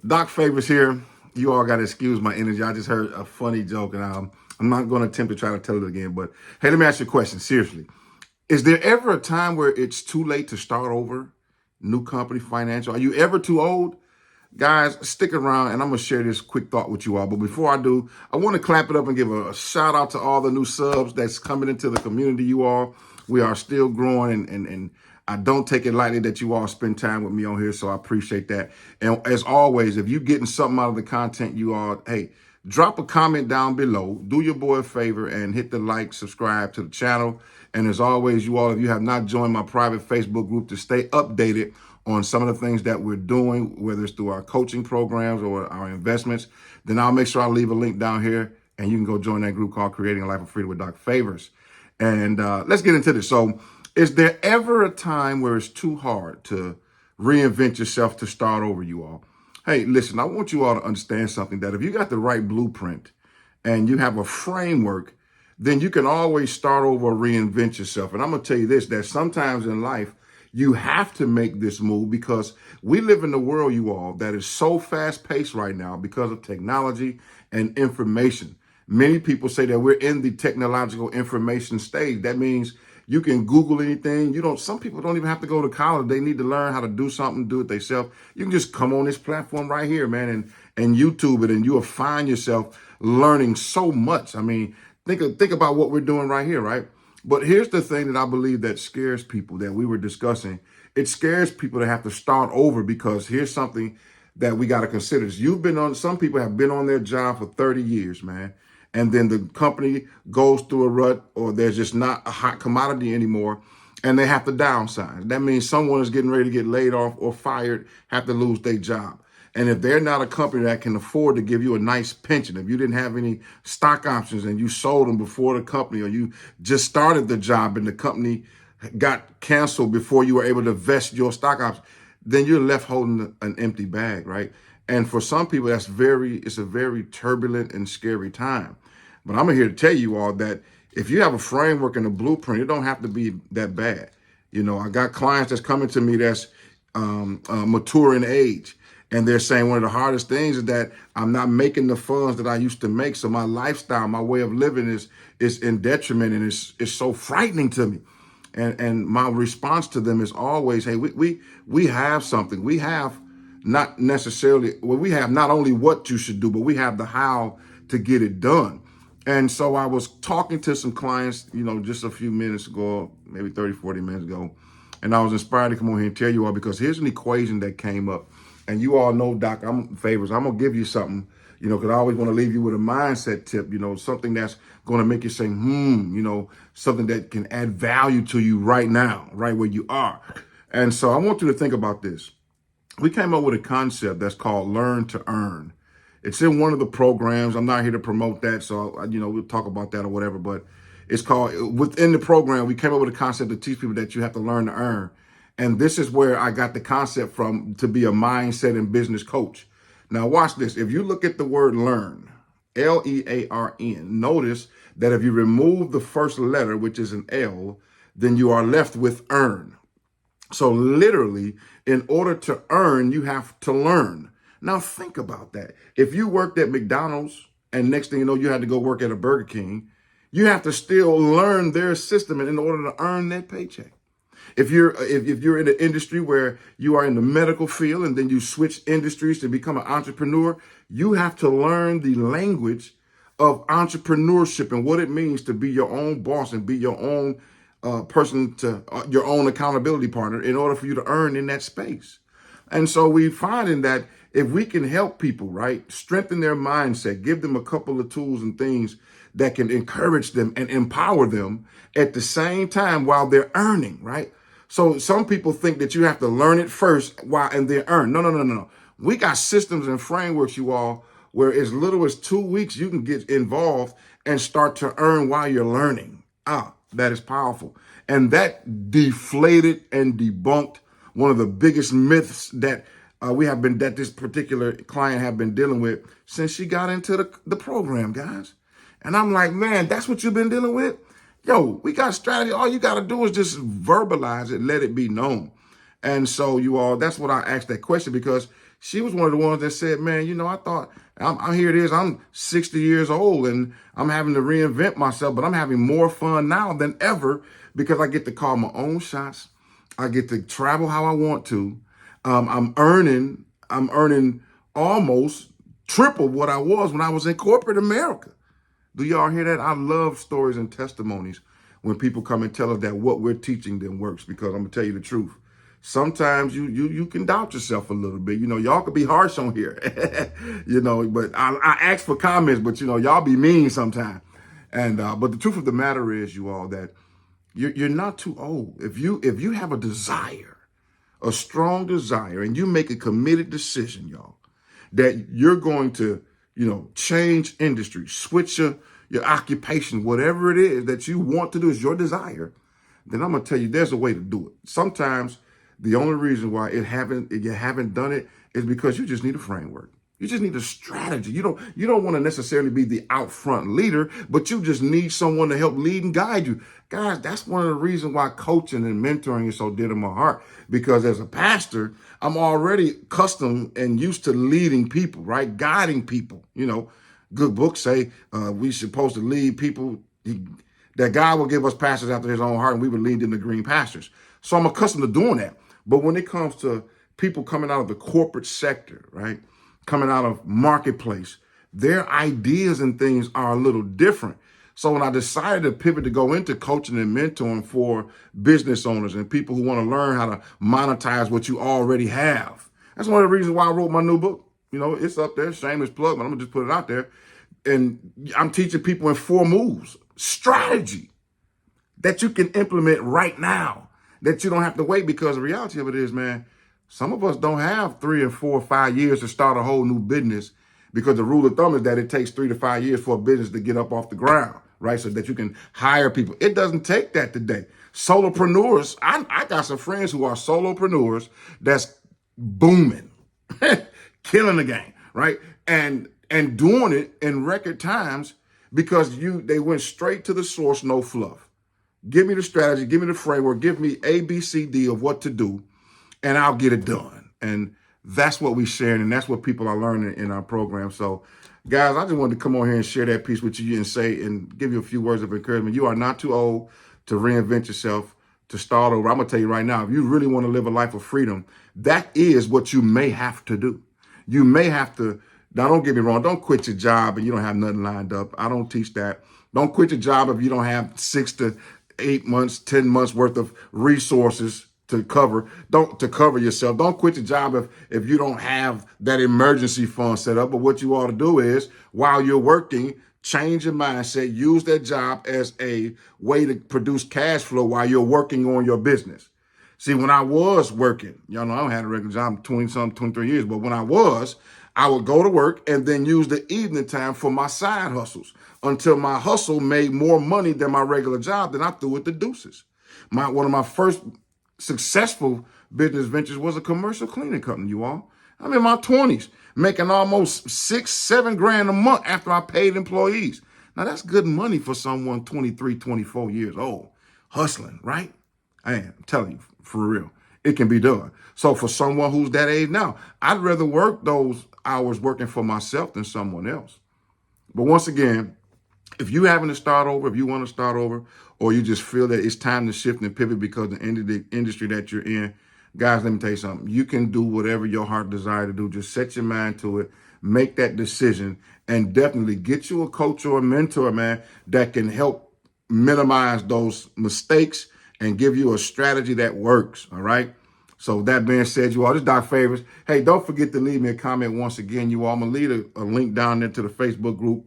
Doc Favors here. You all got to excuse my energy. I just heard a funny joke, and I'm not going to attempt to try to tell it again. But hey, let me ask you a question. Seriously, is there ever a time where it's too late to start over? New company, financial. Are you ever too old? Guys, stick around, and I'm going to share this quick thought with you all. But before I do, I want to clap it up and give a shout out to all the new subs that's coming into the community, you all. We are still growing, and I don't take it lightly that you all spend time with me on here, so I appreciate that. And as always, if you're getting something out of the content, you all, hey, drop a comment down below. Do your boy a favor and hit the like, subscribe to the channel. And as always, you all, if you have not joined my private Facebook group to stay updated on some of the things that we're doing, whether it's through our coaching programs or our investments, then I'll make sure I leave a link down here and you can go join that group called Creating a Life of Freedom with Doc Favors. And let's get into this. So is there ever a time where it's too hard to reinvent yourself to start over, you all? Hey, listen, I want you all to understand something, that if you got the right blueprint and you have a framework, then you can always start over or reinvent yourself. And I'm going to tell you this, that sometimes in life, you have to make this move because we live in a world, you all, that is so fast paced right now because of technology and information. Many people say that we're in the technological information stage. That means you can Google anything. Some people don't even have to go to college. They need to learn how to do something, do it themselves. You can just come on this platform right here, man, and YouTube it, and you'll find yourself learning so much. I mean, think about what we're doing right here, right? But here's the thing that I believe that scares people that we were discussing. It scares people to have to start over, because here's something that we got to consider. Some people have been on their job for 30 years, man. And then the company goes through a rut, or there's just not a hot commodity anymore, and they have to downsize. That means someone is getting ready to get laid off or fired, have to lose their job. And if they're not a company that can afford to give you a nice pension, if you didn't have any stock options and you sold them before the company, or you just started the job and the company got canceled before you were able to vest your stock options, then you're left holding an empty bag, right? And for some people, it's a very turbulent and scary time. But I'm here to tell you all that if you have a framework and a blueprint, it don't have to be that bad. I got clients that's coming to me that's mature in age. And they're saying one of the hardest things is that I'm not making the funds that I used to make. So my lifestyle, my way of living is in detriment, and it's so frightening to me. And my response to them is always, hey, we have something. We have not necessarily, well, we have not only what you should do, but we have the how to get it done. And so I was talking to some clients, just a few minutes ago, maybe 30, 40 minutes ago. And I was inspired to come on here and tell you all, because here's an equation that came up. And you all know, Doc, I'm Favors. I'm going to give you something, because I always want to leave you with a mindset tip, something that's going to make you say, something that can add value to you right now, right where you are. And so I want you to think about this. We came up with a concept that's called Learn to Earn. It's in one of the programs. I'm not here to promote that, so, we'll talk about that or whatever. But it's called, within the program, we came up with a concept to teach people that you have to learn to earn. And this is where I got the concept from, to be a mindset and business coach. Now, watch this. If you look at the word learn, L-E-A-R-N, notice that if you remove the first letter, which is an L, then you are left with earn. So literally, in order to earn, you have to learn. Now, think about that. If you worked at McDonald's and next thing you know, you had to go work at a Burger King, you have to still learn their system in order to earn that paycheck. If you're in an industry where you are in the medical field and then you switch industries to become an entrepreneur, you have to learn the language of entrepreneurship and what it means to be your own boss and be your own person, to your own accountability partner, in order for you to earn in that space. And so we finding that if we can help people, right, strengthen their mindset, give them a couple of tools and things that can encourage them and empower them at the same time while they're earning, right? So some people think that you have to learn it first and then earn. No. We got systems and frameworks, you all, where as little as 2 weeks, you can get involved and start to earn while you're learning. That is powerful. And that deflated and debunked one of the biggest myths that that this particular client have been dealing with since she got into the program, guys. And I'm like, man, that's what you've been dealing with? Yo, we got strategy. All you got to do is just verbalize it, let it be known. And so you all, that's what I asked that question, because She was one of the ones that said, man, you know, I thought, here it is, I'm 60 years old and I'm having to reinvent myself, but I'm having more fun now than ever because I get to call my own shots. I get to travel how I want to. I'm earning almost triple what I was when I was in corporate America. Do y'all hear that? I love stories and testimonies when people come and tell us that what we're teaching them works, because I'm gonna tell you the truth. Sometimes you can doubt yourself a little bit. You know, y'all could be harsh on here, you know, but I ask for comments, but you know, y'all be mean sometimes. And but the truth of the matter is, you all, that you're not too old. If you have a desire, a strong desire, and you make a committed decision, y'all, that you're going to, you know, change industry, switch your occupation, whatever it is that you want to do is your desire, then I'm gonna tell you there's a way to do it. Sometimes the only reason why you haven't done it is because you just need a framework. You just need a strategy. You don't want to necessarily be the out front leader, but you just need someone to help lead and guide you. Guys, that's one of the reasons why coaching and mentoring is so dear to my heart. Because as a pastor, I'm already accustomed and used to leading people, right? Guiding people. You know, good books say we supposed to lead people, that God will give us pastors after his own heart, and we would lead them to green pastures. So I'm accustomed to doing that. But when it comes to people coming out of the corporate sector, right, coming out of marketplace, their ideas and things are a little different. So when I decided to pivot to go into coaching and mentoring for business owners and people who want to learn how to monetize what you already have, that's one of the reasons why I wrote my new book. You know, it's up there, shameless plug, but I'm gonna just put it out there. And I'm teaching people in 4 moves, strategy that you can implement right now, that you don't have to wait, because the reality of it is, man, some of us don't have 3 and 4 or 5 years to start a whole new business, because the rule of thumb is that it takes 3 to 5 years for a business to get up off the ground, right? So that you can hire people. It doesn't take that today. Solopreneurs, I got some friends who are solopreneurs that's booming, killing the game, right? And doing it in record times because they went straight to the source, no fluff. Give me the strategy, give me the framework, give me A, B, C, D of what to do, and I'll get it done. And that's what we're sharing, and that's what people are learning in our program. So, guys, I just wanted to come on here and share that piece with you and say and give you a few words of encouragement. You are not too old to reinvent yourself, to start over. I'm going to tell you right now, if you really want to live a life of freedom, that is what you may have to do. You may have to. Now, don't get me wrong. Don't quit your job and you don't have nothing lined up. I don't teach that. Don't quit your job if you don't have 6 to 8 months, 10 months worth of resources to cover yourself. Don't quit your job if you don't have that emergency fund set up. But what you ought to do is, while you're working, change your mindset. Use that job as a way to produce cash flow while you're working on your business. See, when I was working, y'all know I don't have a regular job, 23 years, but when I would go to work and then use the evening time for my side hustles until my hustle made more money than my regular job. Then I threw it the deuces. One of my first successful business ventures was a commercial cleaning company, you all. I'm in my 20s, making almost 6, 7 grand a month after I paid employees. Now that's good money for someone 23, 24 years old, hustling, right? I'm telling you, for real, it can be done. So for someone who's that age now, I'd rather work those hours working for myself than someone else. But once again, if you having to start over, if you want to start over, or you just feel that it's time to shift and pivot because the industry that you're in, guys, let me tell you something. You can do whatever your heart desires to do. Just set your mind to it, make that decision, and definitely get you a coach or a mentor, man, that can help minimize those mistakes and give you a strategy that works, all right? So that being said, you all, this is Doc Favors. Hey, don't forget to leave me a comment once again, you all. I'm going to leave a link down there to the Facebook group.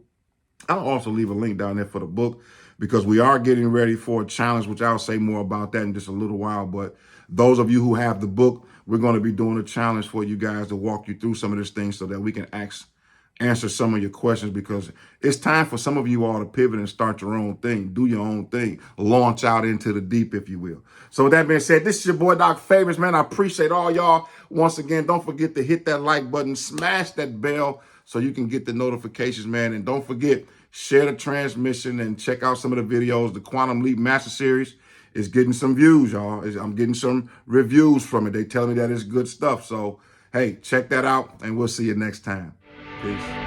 I'll also leave a link down there for the book, because we are getting ready for a challenge, which I'll say more about that in just a little while. But those of you who have the book, we're going to be doing a challenge for you guys to walk you through some of these things so that we can answer some of your questions, because it's time for some of you all to pivot and start your own thing, do your own thing, launch out into the deep, if you will. So with that being said, this is your boy, Doc Favors, man. I appreciate all y'all. Once again, don't forget to hit that like button, smash that bell so you can get the notifications, man. And don't forget, share the transmission and check out some of the videos. The Quantum Leap Master Series is getting some views, y'all. I'm getting some reviews from it. They tell me that it's good stuff. So Hey, check that out, and we'll see you next time. Peace.